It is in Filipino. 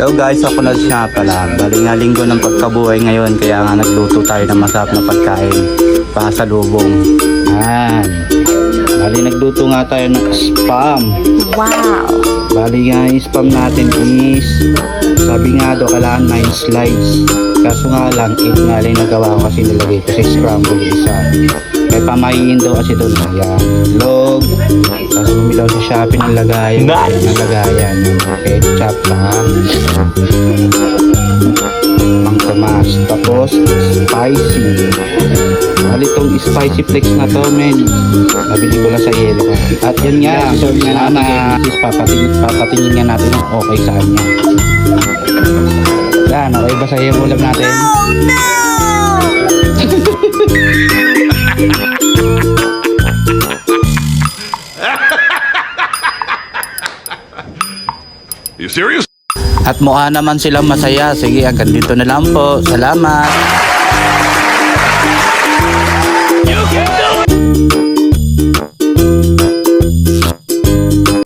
Hello guys, ako na siya pala. Bali nga linggo ng pagkabuhay ngayon, kaya nga nagluto tayo ng masarap na pagkain para sa lubong. Yan. Bali nagluto nga tayo ng spam. Wow! Bali nga yung spam natin is, sabi nga daw kailangan 9 slice. Kaso nga lang, 8 nga lang nagawa ko kasi nilagay ko sa scramble isa. May pamahiin daw kasi doon. Ayan, log. Tapos bumilaw sa Shopee ng lagayan. Nice! Ng lagayan. Ketchup ha. Pangkamas. Tapos, spicy. Bali itong spicy flakes na to, men. Nabili ko lang sa yellow ka. At yan nga, serve nga natin. Papatingin nga natin kung okay sa kanya. Yan, okay ba sa iyo ulam natin? Oh no! You serious? At mukha naman silang masaya. Sige, hanggang dito na lang po. Salamat.